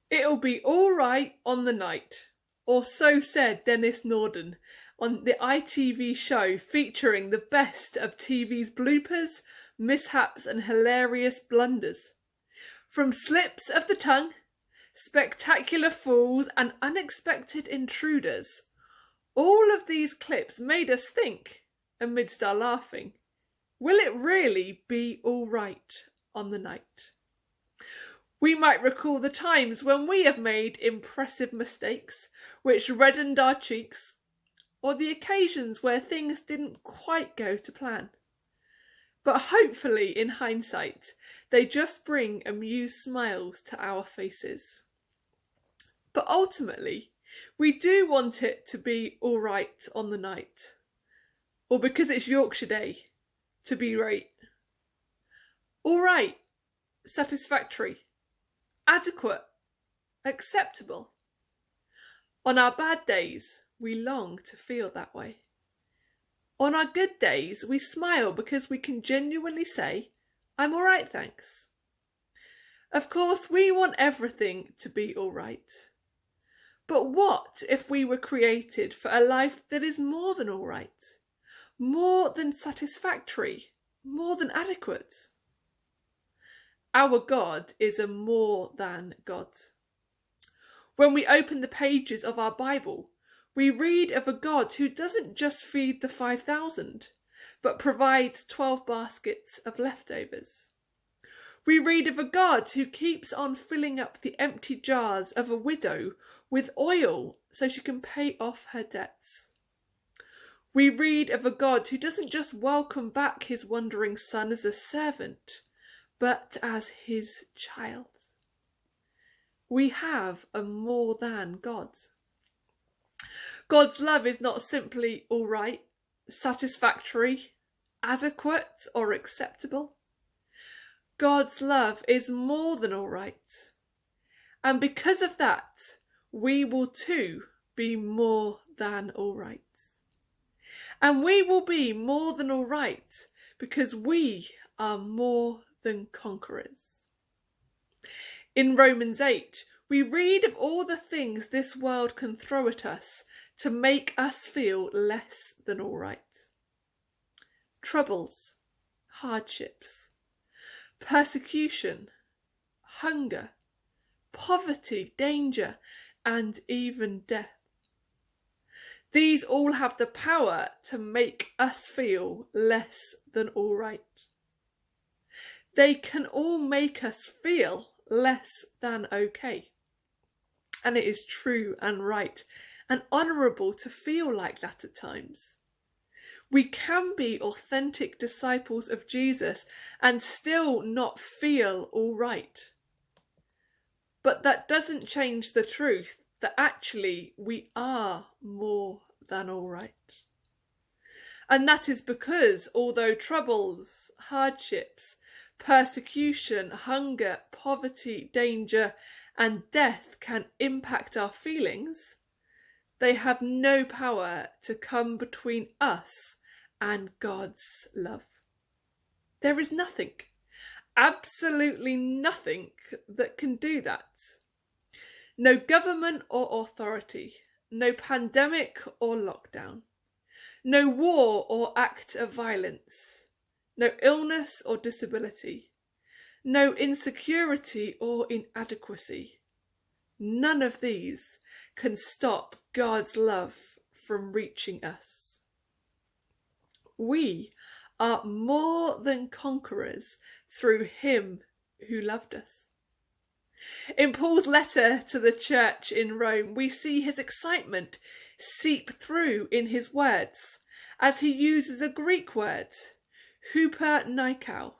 It'll be all right on the night, or so said Dennis Norden on the ITV show featuring the best of TV's bloopers, mishaps and hilarious blunders. From slips of the tongue, spectacular falls and unexpected intruders, all of these clips made us think, amidst our laughing, will it really be all right on the night? We might recall the times when we have made impressive mistakes which reddened our cheeks, or the occasions where things didn't quite go to plan. But hopefully, in hindsight, they just bring amused smiles to our faces. But ultimately, we do want it to be all right on the night, or because it's Yorkshire Day, to be right. All right, satisfactory, adequate, acceptable. On our bad days, we long to feel that way. On our good days, we smile because we can genuinely say, I'm all right, thanks. Of course, we want everything to be all right. But what if we were created for a life that is more than all right, more than satisfactory, more than adequate? Our God is a more than God. When we open the pages of our Bible, we read of a God who doesn't just feed the 5,000, but provides 12 baskets of leftovers. We read of a God who keeps on filling up the empty jars of a widow with oil so she can pay off her debts. We read of a God who doesn't just welcome back his wandering son as a servant, but as his child. We have a more than God. God's love is not simply all right, satisfactory, adequate, or acceptable. God's love is more than all right. And because of that, we will too be more than all right. And we will be more than all right because we are more than conquerors. In Romans 8, we read of all the things this world can throw at us to make us feel less than all right. Troubles, hardships, persecution, hunger, poverty, danger, and even death. These all have the power to make us feel less than all right. They can all make us feel less than okay. And it is true and right and honourable to feel like that at times. We can be authentic disciples of Jesus and still not feel all right. But that doesn't change the truth that actually we are more than all right. And that is because although troubles, hardships, persecution, hunger, poverty, danger, and death can impact our feelings, they have no power to come between us and God's love. There is nothing, absolutely nothing that can do that. No government or authority, no pandemic or lockdown, no war or act of violence, no illness or disability, no insecurity or inadequacy. None of these can stop God's love from reaching us. We are more than conquerors through him who loved us. In Paul's letter to the church in Rome, we see his excitement seep through in his words as he uses a Greek word, hupernikao,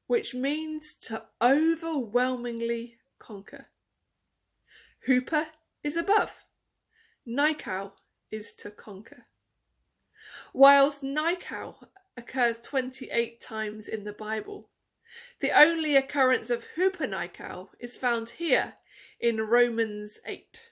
which means to overwhelmingly conquer. Huper is above, nikao is to conquer. Whilst nikao occurs 28 times in the Bible, the only occurrence of hupernikao is found here in Romans 8.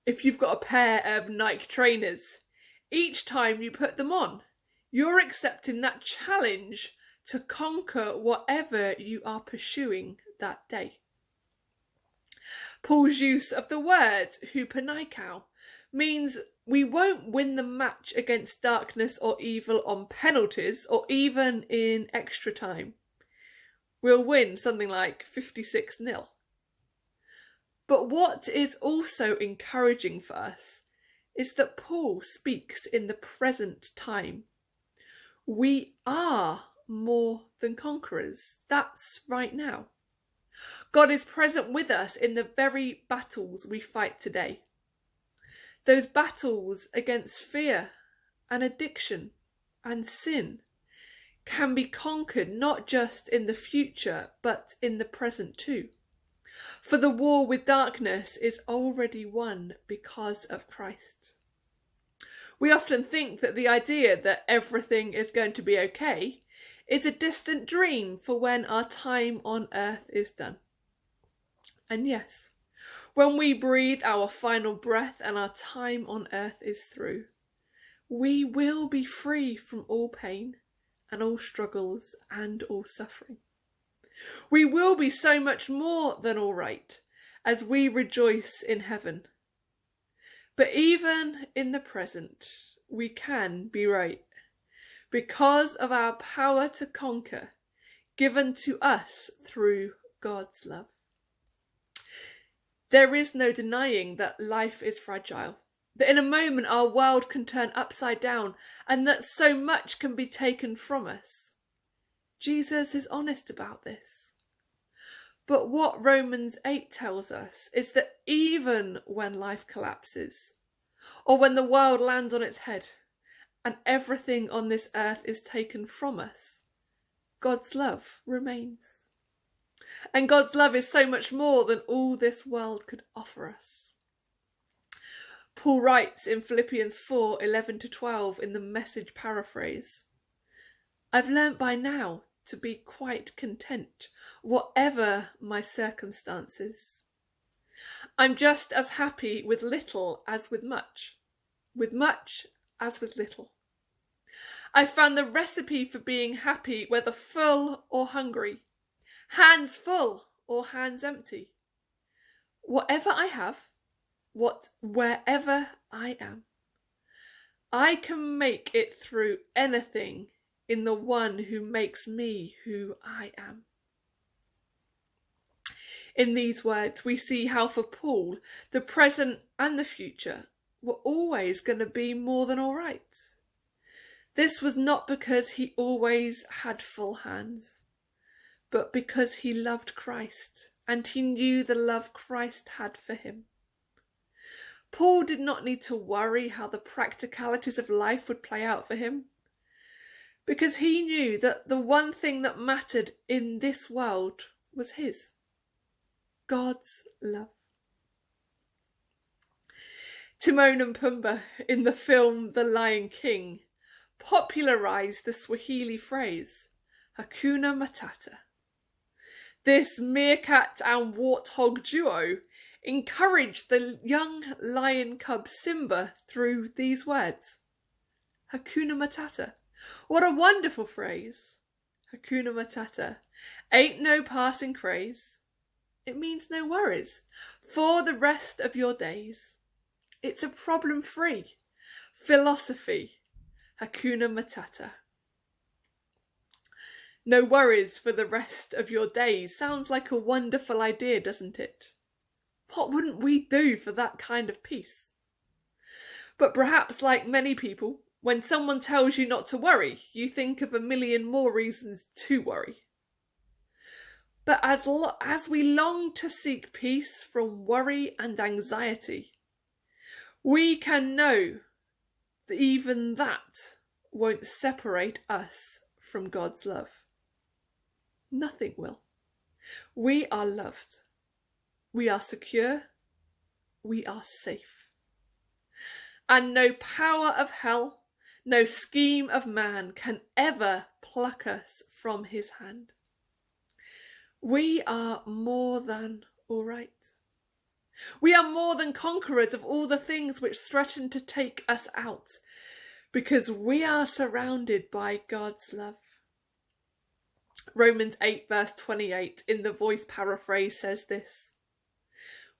If you've got a pair of Nike trainers, each time you put them on, you're accepting that challenge to conquer whatever you are pursuing that day. Paul's use of the word hupanikao means we won't win the match against darkness or evil on penalties or even in extra time. We'll win something like 56-0. But what is also encouraging for us is that Paul speaks in the present time. We are more than conquerors. That's right now. God is present with us in the very battles we fight today. Those battles against fear and addiction and sin can be conquered not just in the future, but in the present too. For the war with darkness is already won because of Christ. We often think that the idea that everything is going to be okay is a distant dream for when our time on earth is done. And yes, when we breathe our final breath and our time on earth is through, we will be free from all pain and all struggles and all suffering. We will be so much more than all right as we rejoice in heaven. But even in the present, we can be right because of our power to conquer given to us through God's love. There is no denying that life is fragile, that in a moment our world can turn upside down and that so much can be taken from us. Jesus is honest about this. But what Romans 8 tells us is that even when life collapses, or when the world lands on its head, and everything on this earth is taken from us, God's love remains. And God's love is so much more than all this world could offer us. Paul writes in Philippians 4:11-12 in the Message paraphrase, "I've learnt by now to be quite content, whatever my circumstances. I'm just as happy with little as with much as with little. I found the recipe for being happy whether full or hungry, hands full or hands empty. Whatever I have, wherever I am, I can make it through anything in the one who makes me who I am." In these words, we see how for Paul, the present and the future were always going to be more than all right. This was not because he always had full hands, but because he loved Christ and he knew the love Christ had for him. Paul did not need to worry how the practicalities of life would play out for him, because he knew that the one thing that mattered in this world was his, God's love. Timon and Pumbaa in the film The Lion King popularised the Swahili phrase, Hakuna Matata. This meerkat and warthog duo encouraged the young lion cub Simba through these words, Hakuna Matata. What a wonderful phrase. Hakuna Matata. Ain't no passing craze. It means no worries for the rest of your days. It's a problem-free philosophy. Hakuna Matata. No worries for the rest of your days sounds like a wonderful idea, doesn't it? What wouldn't we do for that kind of peace? But perhaps, like many people, when someone tells you not to worry, you think of a million more reasons to worry. But as we long to seek peace from worry and anxiety, we can know that even that won't separate us from God's love. Nothing will. We are loved. We are secure. We are safe. And no power of hell, no scheme of man can ever pluck us from his hand. We are more than all right. We are more than conquerors of all the things which threaten to take us out, because we are surrounded by God's love. Romans 8 verse 28 in the Voice paraphrase says this,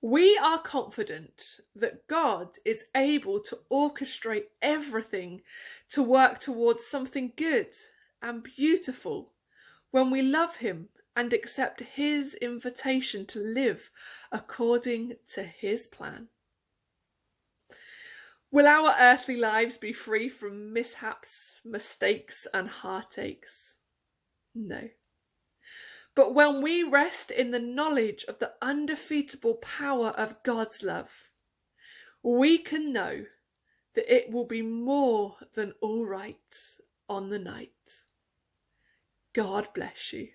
We are confident that God is able to orchestrate everything to work towards something good and beautiful when we love him and accept his invitation to live according to his plan. Will our earthly lives be free from mishaps, mistakes, and heartaches? No. But when we rest in the knowledge of the undefeatable power of God's love, we can know that it will be more than all right on the night. God bless you.